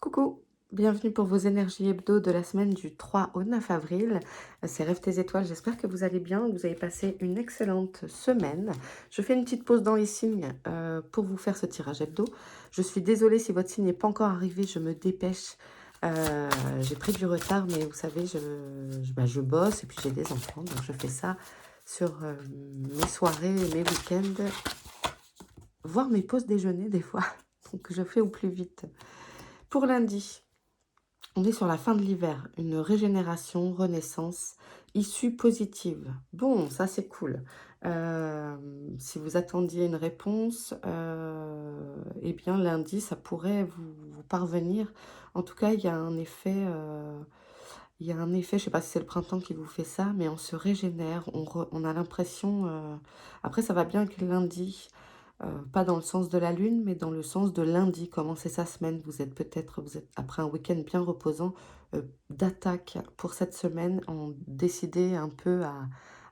Coucou, bienvenue pour vos énergies hebdo de la semaine du 3 au 9 avril. C'est Rêve tes étoiles, j'espère que vous allez bien, que vous avez passé une excellente semaine. Je fais une petite pause dans les signes pour vous faire ce tirage hebdo. Je suis désolée si votre signe n'est pas encore arrivé, je me dépêche. J'ai pris du retard, mais vous savez, je bosse et puis j'ai des enfants, donc je fais ça sur mes soirées, mes week-ends, voire mes pauses déjeuner des fois. Donc je fais au plus vite. Pour lundi, on est sur la fin de l'hiver, une régénération, renaissance, issue positive. Bon, ça c'est cool. Si vous attendiez une réponse, eh bien lundi, ça pourrait vous parvenir. En tout cas, il y a un effet, je ne sais pas si c'est le printemps qui vous fait ça, mais on se régénère, on a l'impression, après ça va bien que lundi, pas dans le sens de la lune, mais dans le sens de lundi, commencer sa semaine. Vous êtes après un week-end bien reposant, d'attaque pour cette semaine, on décidez un peu à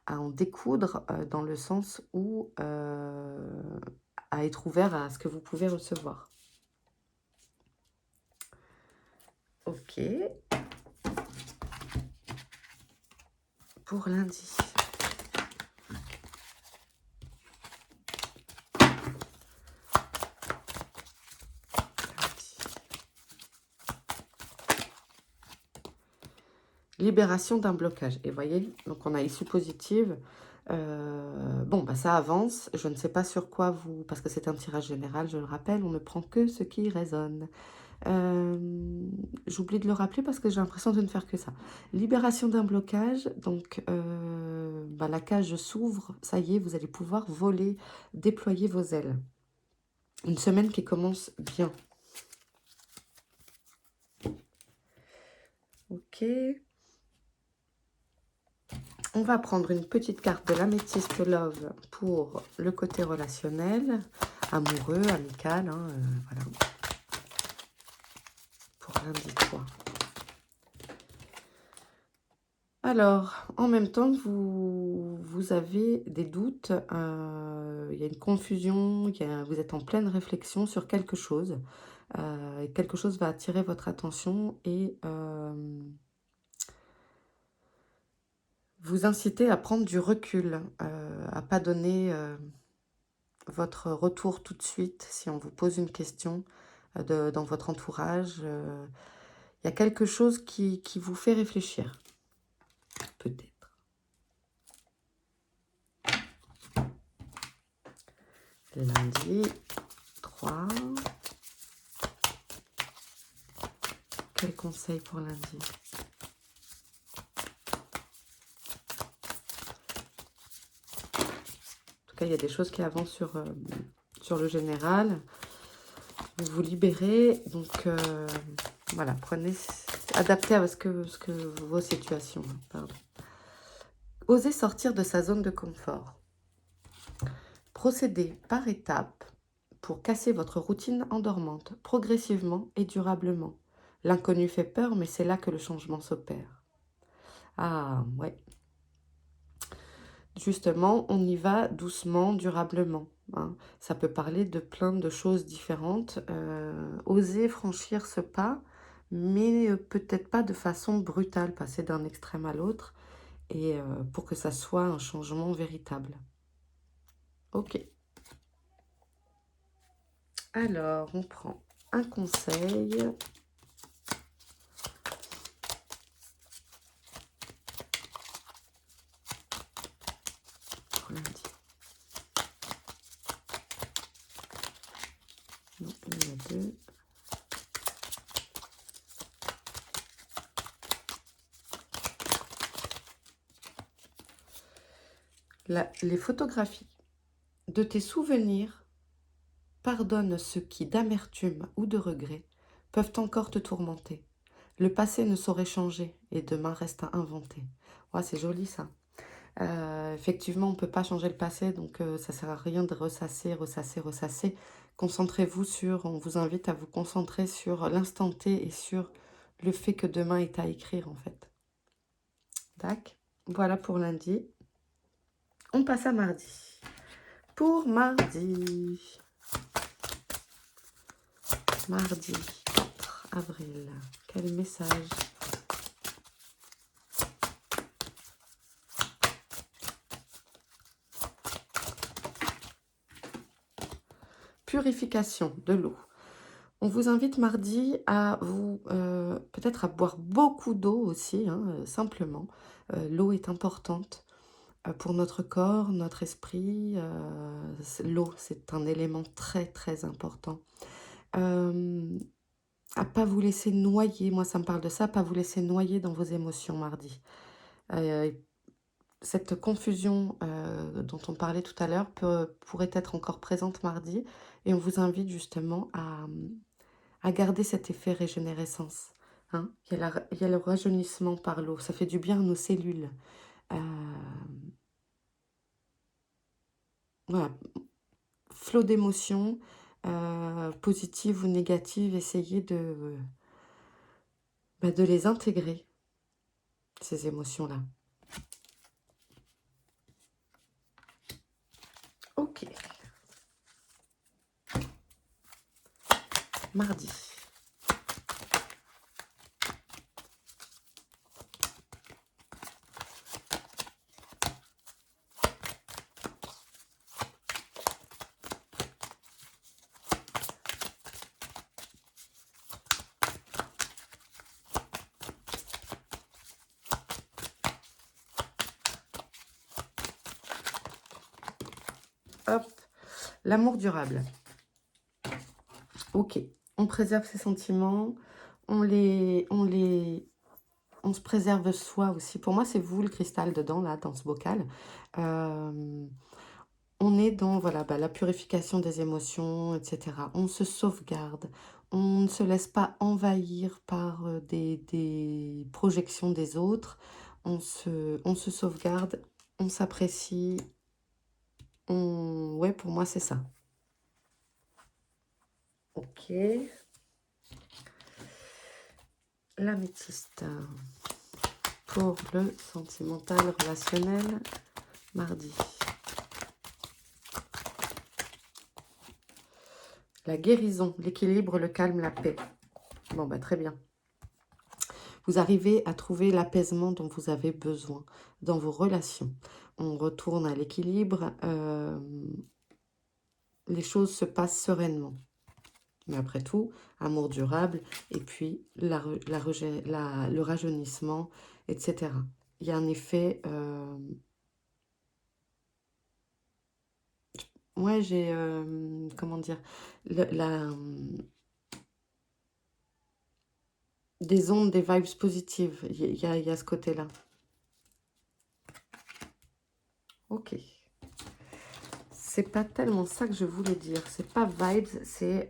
en découdre, dans le sens où, à être ouvert à ce que vous pouvez recevoir. Ok, pour lundi. Libération d'un blocage. Et voyez, donc on a issue positive. Bon, bah ça avance. Je ne sais pas sur quoi vous... Parce que c'est un tirage général, je le rappelle, on ne prend que ce qui résonne. J'oublie de le rappeler parce que j'ai l'impression de ne faire que ça. Libération d'un blocage. Donc, bah, la cage s'ouvre. Ça y est, vous allez pouvoir voler, déployer vos ailes. Une semaine qui commence bien. Ok. On va prendre une petite carte de l'améthyste Love pour le côté relationnel, amoureux, amical, hein, voilà. Pour lundi 3. Alors, en même temps, vous avez des doutes, il y a une confusion, vous êtes en pleine réflexion sur quelque chose. Quelque chose va attirer votre attention et vous inciter à prendre du recul, à pas donner votre retour tout de suite si on vous pose une question dans votre entourage. Il y a quelque chose qui vous fait réfléchir, peut-être. Lundi 3. Quel conseil pour lundi? En tout cas, il y a des choses qui avancent sur le général. Vous vous libérez. Donc, voilà, adaptez à vos situations. Pardon. Osez sortir de sa zone de confort. Procédez par étapes pour casser votre routine endormante, progressivement et durablement. L'inconnu fait peur, mais c'est là que le changement s'opère. Ah, ouais. Justement, on y va doucement, durablement. Hein. Ça peut parler de plein de choses différentes. Oser franchir ce pas, mais peut-être pas de façon brutale, passer d'un extrême à l'autre, et pour que ça soit un changement véritable. Ok. Alors, on prend un conseil. Pour lundi. Non, il y en a deux. Les photographies de tes souvenirs pardonnent ceux qui, d'amertume ou de regret, peuvent encore te tourmenter. Le passé ne saurait changer et demain reste à inventer. Ouais, c'est joli ça. Effectivement, on ne peut pas changer le passé, donc ça ne sert à rien de ressasser, ressasser, ressasser. Concentrez-vous on vous invite à vous concentrer sur l'instant T et sur le fait que demain est à écrire en fait. Tac. Voilà pour lundi. On passe à mardi. Pour mardi. Mardi 4. avril. Quel message? Purification de l'eau. On vous invite mardi à vous, peut-être à boire beaucoup d'eau aussi, hein, simplement. L'eau est importante pour notre corps, notre esprit. L'eau, c'est un élément très, très important. À pas vous laisser noyer, moi ça me parle de ça, pas vous laisser noyer dans vos émotions mardi. Cette confusion dont on parlait tout à l'heure pourrait être encore présente mardi et on vous invite justement à garder cet effet régénérescence. Hein. Il y a le rajeunissement par l'eau, ça fait du bien à nos cellules. Voilà, flot d'émotions, positives ou négatives, essayez de les intégrer, ces émotions-là. Ok. Mardi. Hop, l'amour durable. Ok, on préserve ses sentiments, on se préserve soi aussi. Pour moi, c'est vous le cristal dedans, là, dans ce bocal. On est dans voilà, la purification des émotions, etc. On se sauvegarde. On ne se laisse pas envahir par des projections des autres. On se sauvegarde, on s'apprécie. Ouais, pour moi, c'est ça. Ok. L'améthyste. Pour le sentimental relationnel, mardi. La guérison, l'équilibre, le calme, la paix. Bon, très bien. Vous arrivez à trouver l'apaisement dont vous avez besoin dans vos relations. On retourne à l'équilibre. Les choses se passent sereinement. Mais après tout, amour durable et puis le rajeunissement, etc. Il y a un effet... Ouais, j'ai... comment dire des ondes, des vibes positives. Il y a ce côté-là. Ok. C'est pas tellement ça que je voulais dire. C'est pas vibes, c'est...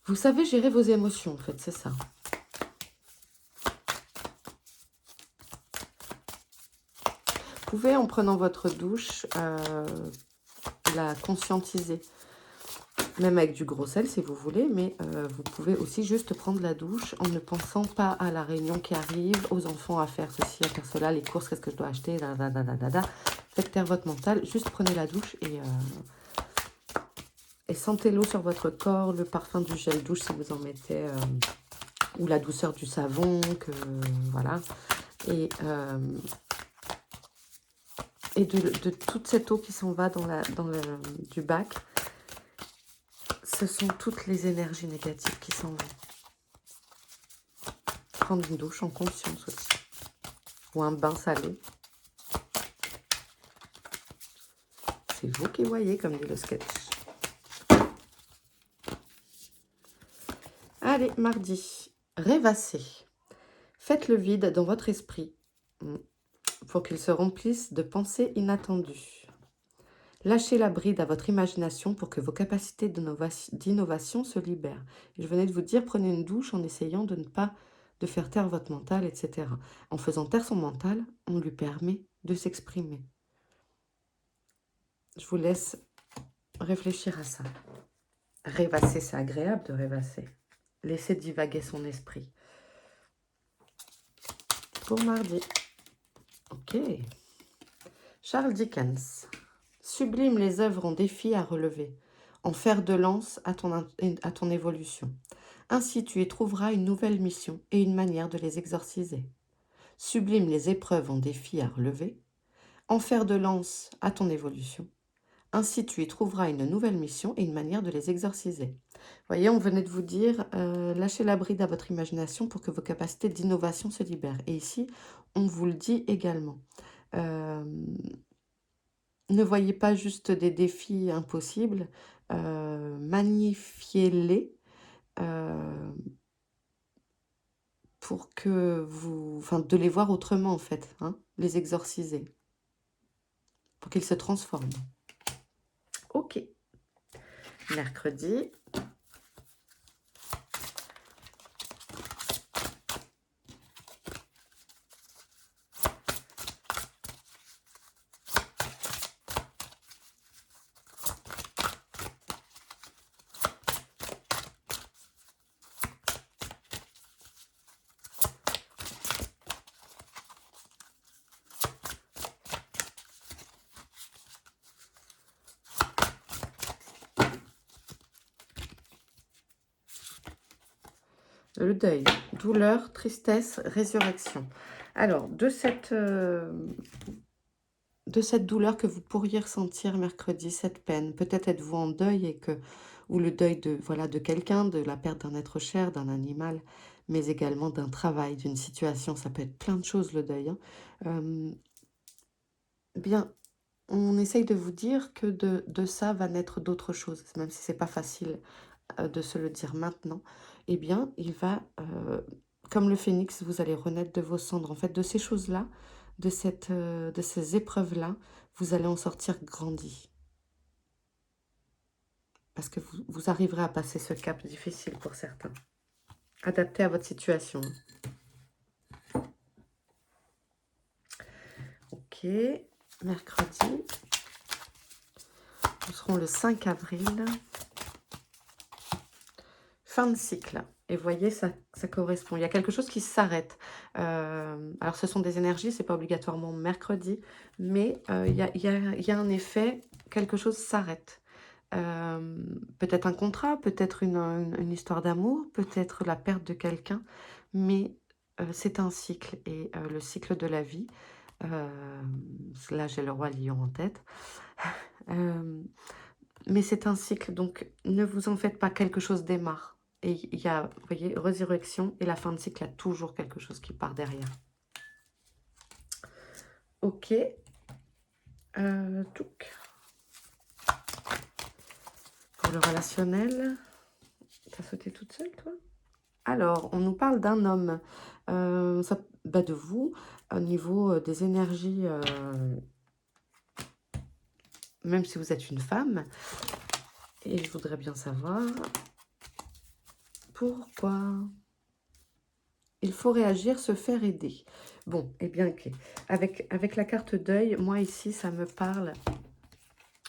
Vous savez gérer vos émotions, en fait, c'est ça. Vous pouvez, en prenant votre douche, la conscientiser. Même avec du gros sel, si vous voulez, mais vous pouvez aussi juste prendre la douche en ne pensant pas à la réunion qui arrive, aux enfants à faire ceci, à faire cela, les courses, qu'est-ce que je dois acheter, Faites taire votre mental, juste prenez la douche et sentez l'eau sur votre corps, le parfum du gel douche si vous en mettez, ou la douceur du savon, voilà. Et de toute cette eau qui s'en va du bac, ce sont toutes les énergies négatives qui s'en vont. Prendre une douche en conscience aussi. Ou un bain salé. C'est vous qui voyez, comme dit le sketch. Allez, mardi. Rêvassez. Faites le vide dans votre esprit pour qu'il se remplisse de pensées inattendues. Lâchez la bride à votre imagination pour que vos capacités d'innovation se libèrent. Et je venais de vous dire, prenez une douche en essayant de faire taire votre mental, etc. En faisant taire son mental, on lui permet de s'exprimer. Je vous laisse réfléchir à ça. Rêvasser, c'est agréable de rêvasser. Laissez divaguer son esprit. Pour mardi. Ok. Charles Dickens. Sublime les œuvres en défi à relever. en fer de lance à ton évolution. Ainsi, tu y trouveras une nouvelle mission et une manière de les exorciser. Sublime les épreuves en défis à relever, en fer de lance à ton évolution. Ainsi, tu y trouveras une nouvelle mission et une manière de les exorciser. Vous voyez, on venait de vous dire, lâchez la bride à votre imagination pour que vos capacités d'innovation se libèrent. Et ici, on vous le dit également. Euh, ne voyez pas juste des défis impossibles, magnifiez-les pour que vous... Enfin, de les voir autrement, en fait, hein, les exorciser, pour qu'ils se transforment. Ok. Mercredi. Le deuil, douleur, tristesse, résurrection. Alors, de cette douleur que vous pourriez ressentir mercredi, cette peine, peut-être êtes-vous en deuil ou le deuil de, voilà, de quelqu'un, de la perte d'un être cher, d'un animal, mais également d'un travail, d'une situation. Ça peut être plein de choses, le deuil, hein. Bien, on essaye de vous dire que de ça va naître d'autres choses, même si c'est pas facile de se le dire maintenant. Eh bien, il va, comme le phénix, vous allez renaître de vos cendres. En fait, de ces choses-là, de ces épreuves-là, vous allez en sortir grandi. Parce que vous arriverez à passer ce cap difficile pour certains. Adapté à votre situation. Ok, mercredi. Nous serons le 5 avril. Fin de cycle. Et vous voyez, ça correspond. Il y a quelque chose qui s'arrête. Alors, ce sont des énergies, c'est pas obligatoirement mercredi, mais il y a un effet, quelque chose s'arrête. Peut-être un contrat, peut-être une histoire d'amour, peut-être la perte de quelqu'un, mais c'est un cycle. Et le cycle de la vie, là j'ai le roi lion en tête, mais c'est un cycle, donc ne vous en faites pas, quelque chose démarre. Et il y a, vous voyez, résurrection et la fin de cycle, il y a toujours quelque chose qui part derrière. Ok. Touc. Pour le relationnel, t'as sauté toute seule, toi? Alors, on nous parle d'un homme. De vous, au niveau des énergies, même si vous êtes une femme. Et je voudrais bien savoir pourquoi... Il faut réagir, se faire aider. Bon, eh bien, ok. Avec la carte deuil, moi ici, ça me parle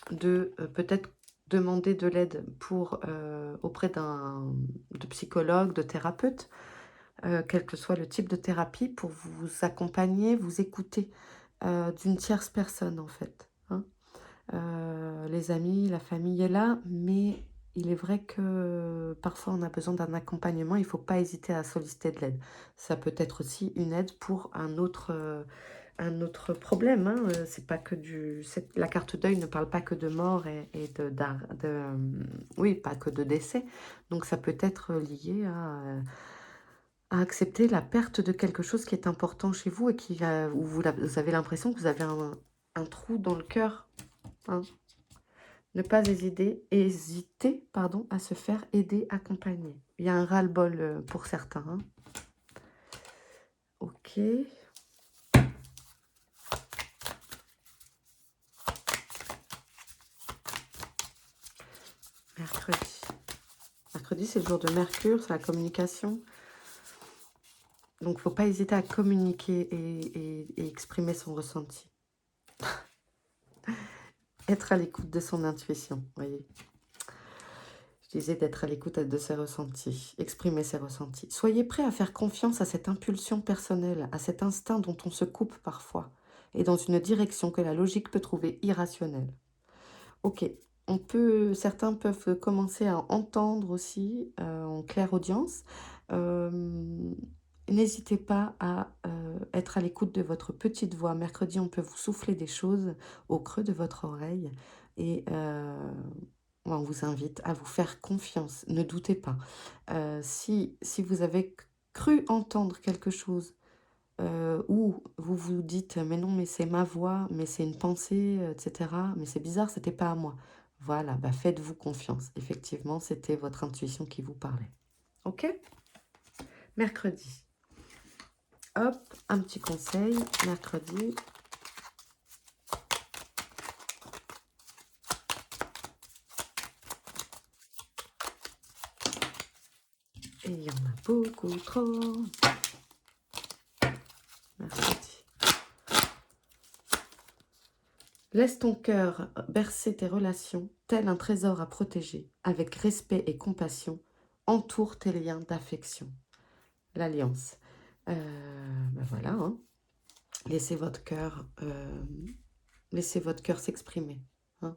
de peut-être demander de l'aide auprès de psychologue, de thérapeute, quel que soit le type de thérapie, pour vous accompagner, vous écouter d'une tierce personne, en fait, hein. Les amis, la famille est là, mais il est vrai que parfois on a besoin d'un accompagnement. Il ne faut pas hésiter à solliciter de l'aide. Ça peut être aussi une aide pour un autre problème, hein. C'est pas que la carte deuil ne parle pas que de mort et oui, pas que de décès. Donc ça peut être lié à accepter la perte de quelque chose qui est important chez vous et où vous avez l'impression que vous avez un trou dans le cœur, hein. Ne pas hésiter à se faire aider, accompagner. Il y a un ras-le-bol pour certains, hein. Ok. Mercredi. Mercredi, c'est le jour de Mercure, c'est la communication. Donc, il ne faut pas hésiter à communiquer et exprimer son ressenti. Être à l'écoute de son intuition, voyez. Je disais d'être à l'écoute de ses ressentis, exprimer ses ressentis. Soyez prêts à faire confiance à cette impulsion personnelle, à cet instinct dont on se coupe parfois, et dans une direction que la logique peut trouver irrationnelle. Ok, Certains peuvent commencer à entendre aussi en clairaudience. Euh, N'hésitez pas à être à l'écoute de votre petite voix. Mercredi, on peut vous souffler des choses au creux de votre oreille et on vous invite à vous faire confiance. Ne doutez pas. Si vous avez cru entendre quelque chose ou vous vous dites: «Mais non, mais c'est ma voix, mais c'est une pensée, et cetera, mais c'est bizarre, c'était pas à moi». Voilà, bah, faites-vous confiance. Effectivement, c'était votre intuition qui vous parlait. OK? Mercredi. Hop, un petit conseil, mercredi. Et il y en a beaucoup trop. Mercredi. Laisse ton cœur bercer tes relations, tel un trésor à protéger, avec respect et compassion. Entoure tes liens d'affection. L'alliance. Ben voilà, hein. Laissez votre cœur s'exprimer. Hein.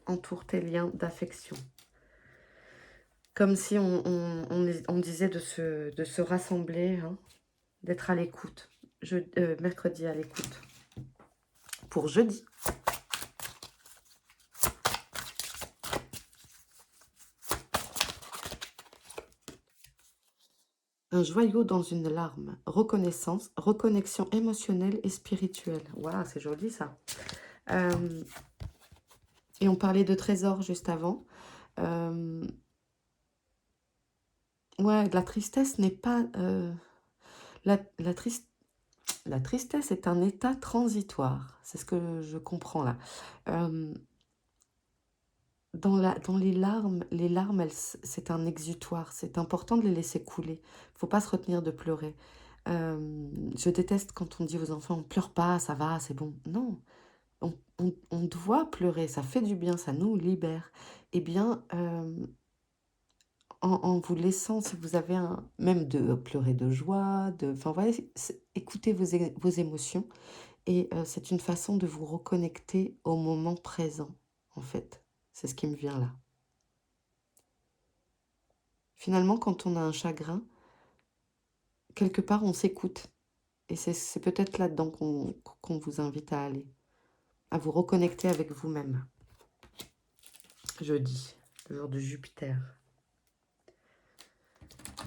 Entoure tes liens d'affection. Comme si on disait de se rassembler, hein, d'être à l'écoute. Mercredi à l'écoute. Pour jeudi. Un joyau dans une larme. Reconnaissance, reconnexion émotionnelle et spirituelle. Waouh, c'est joli ça. Et on parlait de trésor juste avant. Ouais, la tristesse n'est pas... la tristesse est un état transitoire. C'est ce que je comprends là. Dans les larmes, c'est un exutoire. C'est important de les laisser couler. Il ne faut pas se retenir de pleurer. Je déteste quand on dit aux enfants, on ne pleure pas, ça va, c'est bon. Non, on doit pleurer, ça fait du bien, ça nous libère. Eh bien, en vous laissant, si vous avez même de pleurer de joie, enfin, voilà, écoutez vos émotions. Et c'est une façon de vous reconnecter au moment présent, en fait. C'est ce qui me vient là. Finalement, quand on a un chagrin, quelque part, on s'écoute. Et c'est peut-être là-dedans qu'on vous invite à aller, à vous reconnecter avec vous-même. Jeudi, le jour de Jupiter.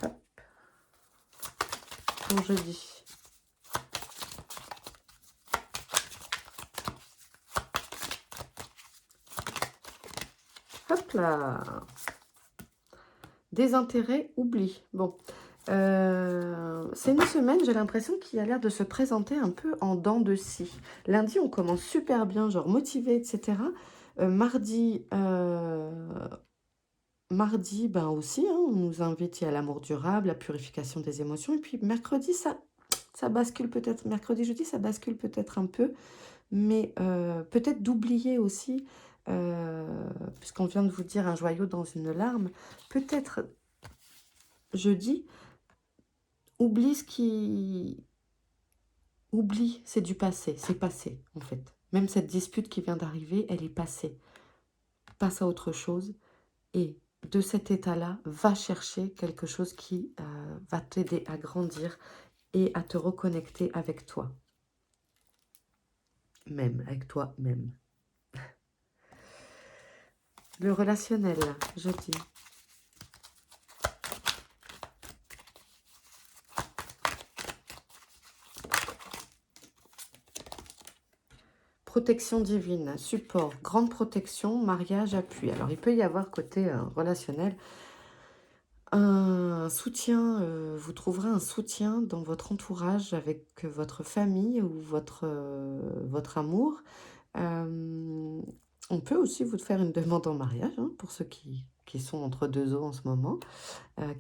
Hop. Pour jeudi. Hop là. Désintérêt, oubli. Bon. C'est une semaine, j'ai l'impression, qui a l'air de se présenter un peu en dents de scie. Lundi, on commence super bien, genre motivé, etc. Mardi, ben aussi, hein, on nous invite à l'amour durable, la purification des émotions. Et puis mercredi, ça bascule peut-être, mercredi, jeudi, ça bascule peut-être un peu. Mais peut-être d'oublier aussi, puisqu'on vient de vous dire un joyau dans une larme, peut-être jeudi, oublie ce qui... Oublie, c'est du passé, c'est passé en fait. Même cette dispute qui vient d'arriver, elle est passée. Passe à autre chose et de cet état-là, va chercher quelque chose qui va t'aider à grandir et à te reconnecter avec toi. Même, avec toi-même. Le relationnel, jeudi. Protection divine, support, grande protection, mariage, appui. Alors, il peut y avoir côté relationnel un soutien, vous trouverez un soutien dans votre entourage avec votre famille ou votre amour. On peut aussi vous faire une demande en mariage, hein, pour ceux qui sont entre deux eaux en ce moment,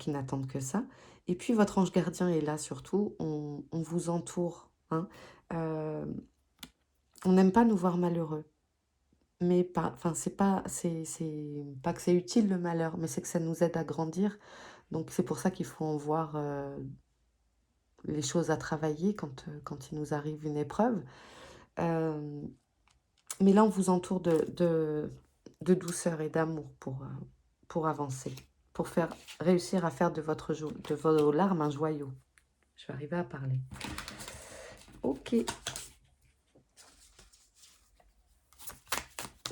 qui n'attendent que ça. Et puis, votre ange gardien est là surtout, on vous entoure. Hein. On n'aime pas nous voir malheureux. Mais pas, enfin, c'est pas que c'est utile le malheur, mais c'est que ça nous aide à grandir. Donc c'est pour ça qu'il faut en voir les choses à travailler quand il nous arrive une épreuve. Mais là, on vous entoure de douceur et d'amour pour avancer, pour réussir à faire de vos larmes un joyau. Je vais arriver à parler. Ok.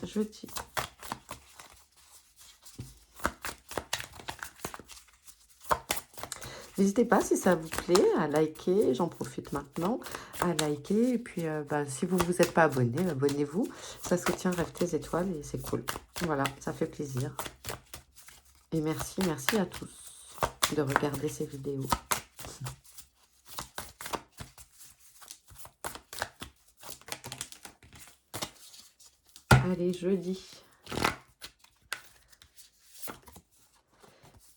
Je dis. N'hésitez pas, si ça vous plaît, à liker. J'en profite maintenant, à liker. Et puis, si vous ne vous êtes pas abonné, abonnez-vous. Ça soutient Rêve tes étoiles et c'est cool. Voilà, ça fait plaisir. Et merci à tous de regarder ces vidéos. Allez, jeudi.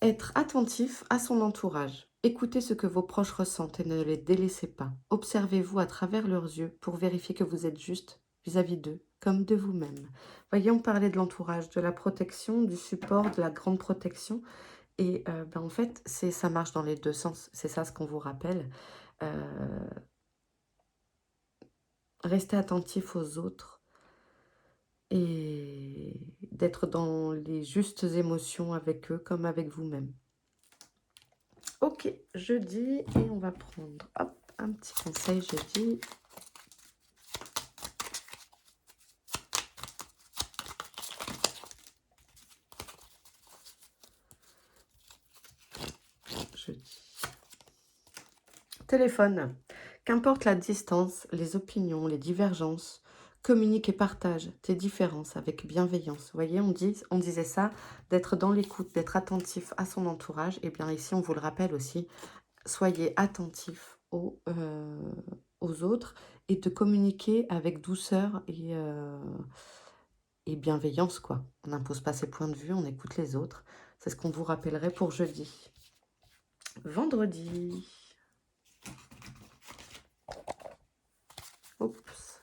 Être attentif à son entourage. Écoutez ce que vos proches ressentent et ne les délaissez pas. Observez-vous à travers leurs yeux pour vérifier que vous êtes juste vis-à-vis d'eux, comme de vous-même. Voyez, on parlait de l'entourage, de la protection, du support, de la grande protection. Et en fait, ça marche dans les deux sens. C'est ça ce qu'on vous rappelle. Restez attentif aux autres et d'être dans les justes émotions avec eux comme avec vous-même. Ok, jeudi, et on va prendre un petit conseil jeudi. Jeudi. Téléphone. Qu'importe la distance, les opinions, les divergences, communique et partage tes différences avec bienveillance. Vous voyez, on disait ça, d'être dans l'écoute, d'être attentif à son entourage. Et bien ici, on vous le rappelle aussi, soyez attentif aux autres et de communiquer avec douceur et bienveillance, quoi. On n'impose pas ses points de vue, on écoute les autres. C'est ce qu'on vous rappellerait pour jeudi. Vendredi. Oups.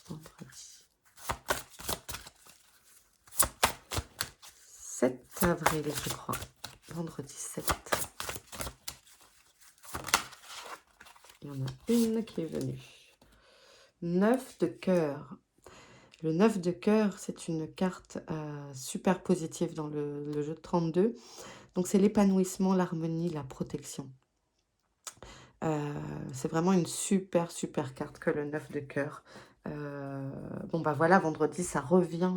Vendredi. 7 avril, je crois. Vendredi 7. Il y en a une qui est venue. 9 de cœur. Le 9 de cœur, c'est une carte super positive dans le jeu de 32. Donc, c'est l'épanouissement, l'harmonie, la protection. C'est vraiment une super carte que le 9 de cœur. Voilà, vendredi, ça revient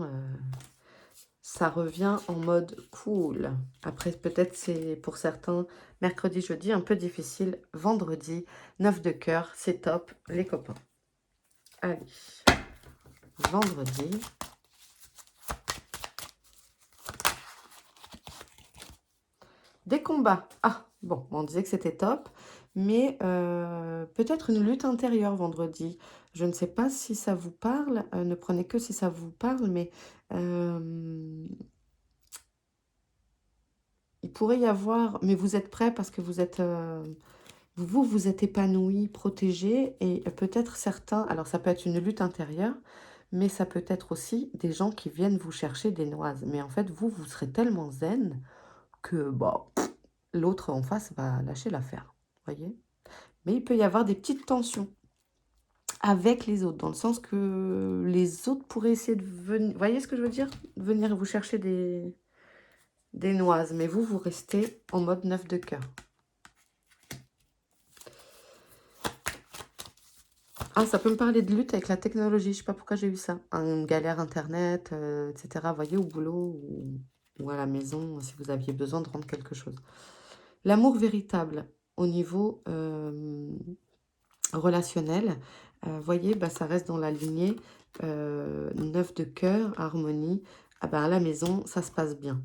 en mode cool. Après, peut-être c'est pour certains, mercredi, jeudi, un peu difficile. Vendredi, 9 de cœur, c'est top, les copains. Allez, vendredi. Des combats. Ah, bon, on disait que c'était top, mais peut-être une lutte intérieure vendredi. Je ne sais pas si ça vous parle, ne prenez que si ça vous parle, mais il pourrait y avoir, mais vous êtes prêts parce que vous êtes, vous êtes épanoui, protégé, et peut-être certains, alors ça peut être une lutte intérieure, mais ça peut être aussi des gens qui viennent vous chercher des noises. Mais en fait, vous serez tellement zen que l'autre en face va lâcher l'affaire, voyez. Mais il peut y avoir des petites tensions avec les autres, dans le sens que les autres pourraient essayer de venir, voyez ce que je veux dire? Venir vous chercher des noises, mais vous restez en mode 9 de cœur. Ah, ça peut me parler de lutte avec la technologie, je sais pas pourquoi j'ai eu ça. Une galère internet, etc. Vous voyez, au boulot ou à la maison, si vous aviez besoin de rendre quelque chose. L'amour véritable au niveau relationnel, voyez, ça reste dans la lignée 9 de cœur, harmonie. À la maison, ça se passe bien.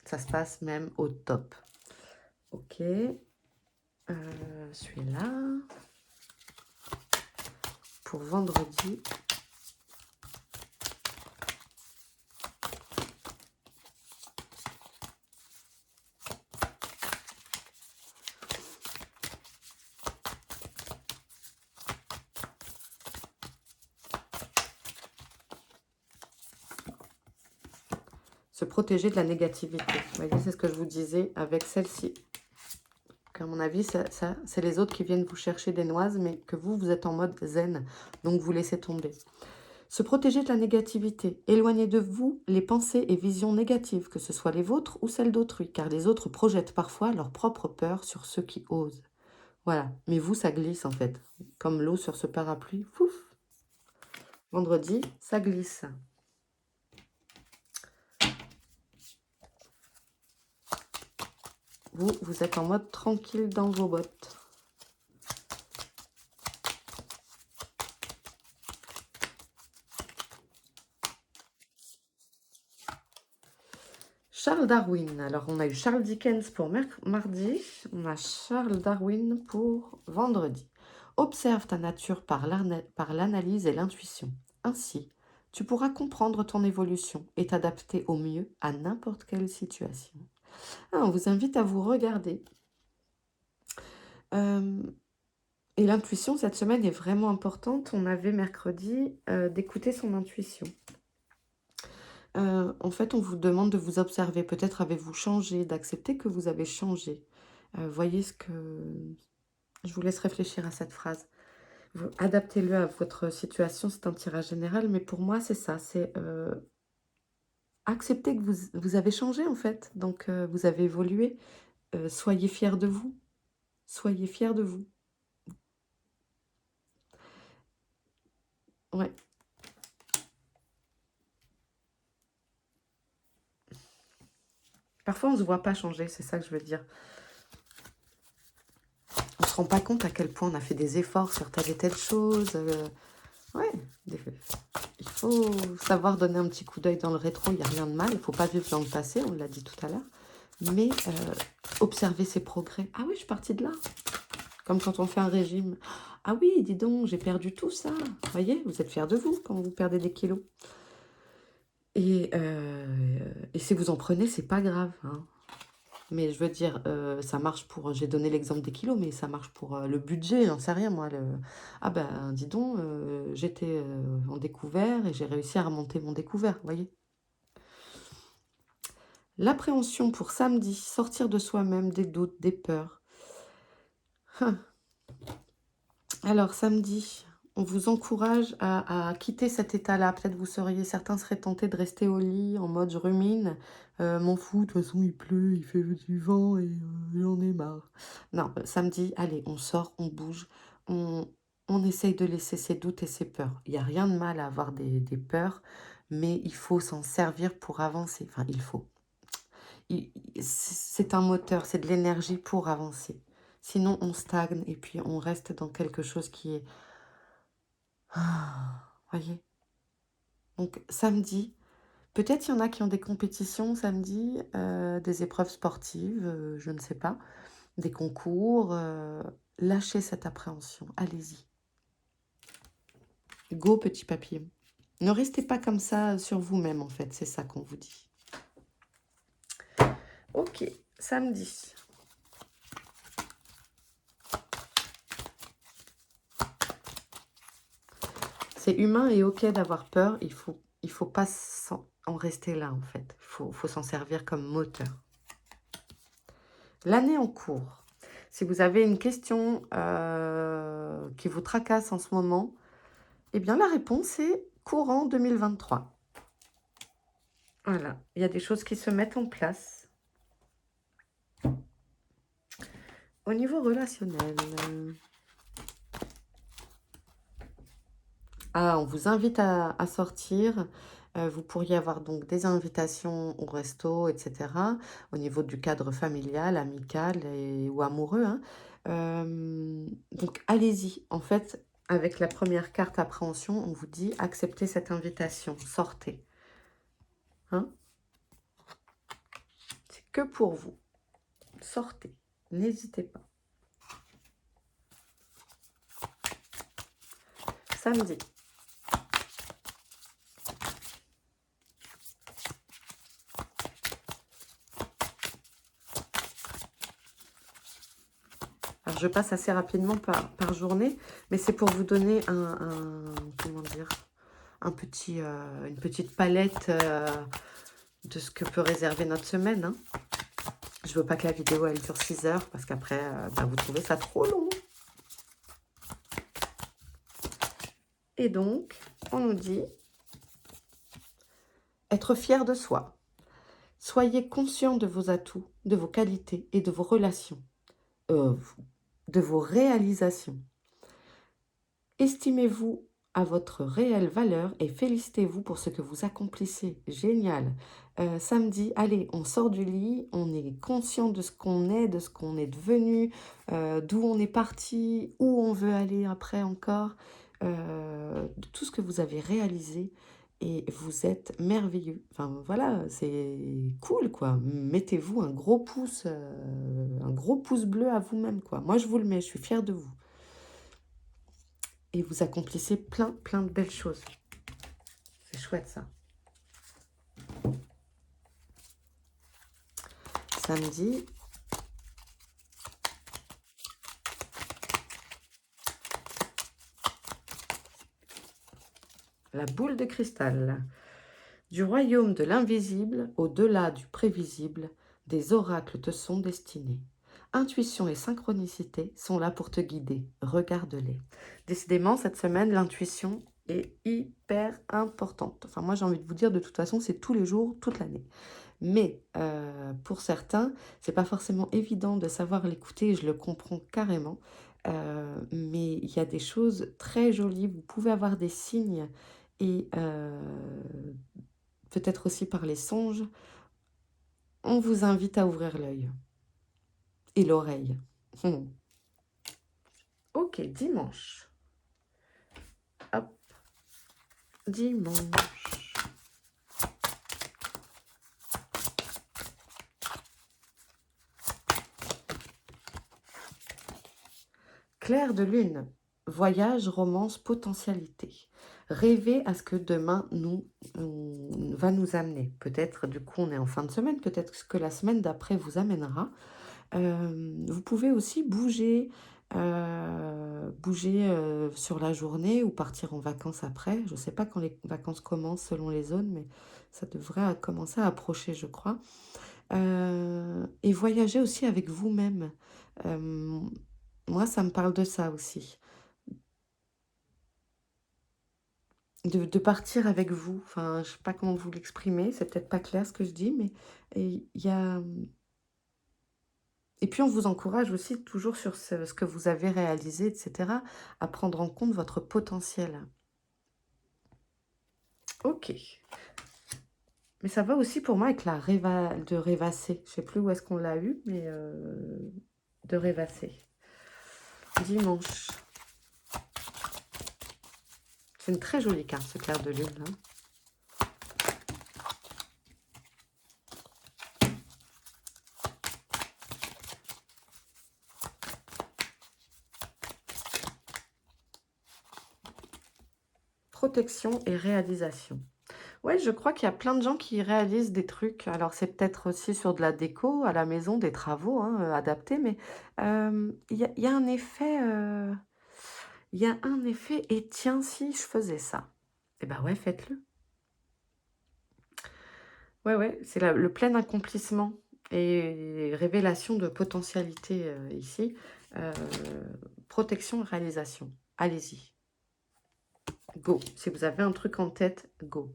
Ça se passe même au top. Ok. Celui-là. Pour vendredi. Se protéger de la négativité. Vous voyez, c'est ce que je vous disais avec celle-ci. Donc, à mon avis, c'est les autres qui viennent vous chercher des noises, mais que vous, vous êtes en mode zen. Donc, vous laissez tomber. Se protéger de la négativité. Éloignez de vous les pensées et visions négatives, que ce soit les vôtres ou celles d'autrui, car les autres projettent parfois leur propre peur sur ceux qui osent. Voilà. Mais vous, ça glisse en fait. Comme l'eau sur ce parapluie. Fouf. Vendredi, ça glisse. Vous, vous êtes en mode tranquille dans vos bottes. Charles Darwin. Alors, on a eu Charles Dickens pour mardi. On a Charles Darwin pour vendredi. Observe ta nature par l'analyse et l'intuition. Ainsi, tu pourras comprendre ton évolution et t'adapter au mieux à n'importe quelle situation. On vous invite à vous regarder. Et l'intuition, cette semaine, est vraiment importante. On avait mercredi d'écouter son intuition. En fait, on vous demande de vous observer. Peut-être avez-vous changé, d'accepter que vous avez changé. Voyez ce que... Je vous laisse réfléchir à cette phrase. Adaptez-le à votre situation, c'est un tirage général, mais pour moi, c'est ça. C'est accepter que vous avez changé, en fait. Donc, vous avez évolué. Soyez fiers de vous. Soyez fiers de vous. Ouais. Parfois, on ne se voit pas changer, c'est ça que je veux dire. On ne se rend pas compte à quel point on a fait des efforts sur telle et telle chose. Ouais, il faut savoir donner un petit coup d'œil dans le rétro, il n'y a rien de mal. Il ne faut pas vivre dans le passé, on l'a dit tout à l'heure. Mais observer ses progrès. Ah oui, je suis partie de là. Comme quand on fait un régime. Ah oui, dis donc, j'ai perdu tout ça. Vous voyez, vous êtes fiers de vous quand vous perdez des kilos. Et si vous en prenez, c'est pas grave. Hein. Mais je veux dire, ça marche pour... J'ai donné l'exemple des kilos, mais ça marche pour le budget, j'en sais rien, moi. Ah ben, dis donc, j'étais en découvert et j'ai réussi à remonter mon découvert, vous voyez. L'appréhension pour samedi, sortir de soi-même, des doutes, des peurs. Alors, samedi, on vous encourage à quitter cet état-là. Peut-être certains seraient tentés de rester au lit en mode je rumine. M'en fous, de toute façon, il pleut, il fait du vent et j'en ai marre. Non, samedi, allez, on sort, on bouge, on essaye de laisser ses doutes et ses peurs. Il n'y a rien de mal à avoir des peurs, mais il faut s'en servir pour avancer. Enfin, il faut. C'est un moteur, c'est de l'énergie pour avancer. Sinon, on stagne et puis on reste dans quelque chose qui est... voyez. Donc, samedi, peut-être il y en a qui ont des compétitions samedi, des épreuves sportives, je ne sais pas, des concours. Lâchez cette appréhension, allez-y. Go, petit papillon. Ne restez pas comme ça sur vous-même, en fait, c'est ça qu'on vous dit. Ok, samedi. C'est humain et ok d'avoir peur, il faut pas en rester là, en fait. Il faut s'en servir comme moteur. L'année en cours. Si vous avez une question qui vous tracasse en ce moment, eh bien, la réponse est courant 2023. Voilà, il y a des choses qui se mettent en place. Au niveau relationnel, on vous invite à sortir. Vous pourriez avoir donc des invitations au resto, etc. Au niveau du cadre familial, amical ou amoureux. Hein. Donc, allez-y. En fait, avec la première carte appréhension, on vous dit acceptez cette invitation, sortez. Hein? C'est que pour vous. Sortez. N'hésitez pas. Samedi. Alors, je passe assez rapidement par journée, mais c'est pour vous donner comment dire, une petite palette de ce que peut réserver notre semaine. Hein. Je veux pas que la vidéo, elle dure 6 heures, parce qu'après, bah, vous trouvez ça trop long. Et donc, on nous dit être fier de soi. Soyez conscient de vos atouts, de vos qualités et de vos relations, euh, de vos réalisations. Estimez-vous à votre réelle valeur et félicitez-vous pour ce que vous accomplissez. Génial. Samedi, allez, on sort du lit, on est conscient de ce qu'on est, de ce qu'on est devenu, d'où on est parti, où on veut aller après encore, de tout ce que vous avez réalisé. Et vous êtes merveilleux. Enfin voilà, c'est cool quoi. Mettez-vous un gros pouce bleu à vous-même quoi. Moi je vous le mets, je suis fière de vous. Et vous accomplissez plein de belles choses. C'est chouette ça. Samedi. La boule de cristal. Du royaume de l'invisible, au-delà du prévisible, des oracles te sont destinés. Intuition et synchronicité sont là pour te guider. Regarde-les. Décidément, cette semaine, l'intuition est hyper importante. Enfin, moi, j'ai envie de vous dire, de toute façon, c'est tous les jours, toute l'année. Mais pour certains, c'est pas forcément évident de savoir l'écouter, je le comprends carrément. Mais il y a des choses très jolies. Vous pouvez avoir des signes et peut-être aussi par les songes. On vous invite à ouvrir l'œil et l'oreille. Ok, dimanche. Hop, dimanche. Clair de lune, voyage, romance, potentialité. Rêver à ce que demain va nous amener. Peut-être, du coup, on est en fin de semaine, peut-être que la semaine d'après vous amènera. Vous pouvez aussi bouger, sur la journée ou partir en vacances après. Je ne sais pas quand les vacances commencent selon les zones, mais ça devrait commencer à approcher, je crois. Et voyager aussi avec vous-même. Moi, ça me parle de ça aussi. De partir avec vous. Enfin, je sais pas comment vous l'exprimer. C'est peut-être pas clair ce que je dis, mais il y a... Et puis, on vous encourage aussi toujours sur ce que vous avez réalisé, etc., à prendre en compte votre potentiel. Ok. Mais ça va aussi pour moi avec la de rêvasser. Je sais plus où est-ce qu'on l'a eu, mais de rêvasser. Dimanche. C'est une très jolie carte, ce clair de lune. Hein. Protection et réalisation. Ouais, je crois qu'il y a plein de gens qui réalisent des trucs. Alors, c'est peut-être aussi sur de la déco à la maison, des travaux hein, adaptés, mais il y a un effet... Il y a un effet, et tiens, si je faisais ça. Eh ben ouais, faites-le. Ouais, c'est le plein accomplissement et révélation de potentialité ici. Euh, protection et réalisation. Allez-y. Go. Si vous avez un truc en tête, go.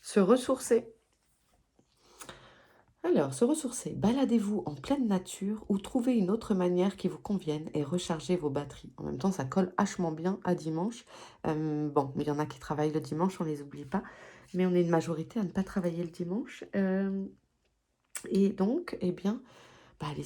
Se ressourcer. Alors, se ressourcer, baladez-vous en pleine nature ou trouvez une autre manière qui vous convienne et rechargez vos batteries. En même temps, ça colle hachement bien à dimanche. Bon, il y en a qui travaillent le dimanche, on ne les oublie pas. Mais on est une majorité à ne pas travailler le dimanche. Et donc, eh bien, allez-y.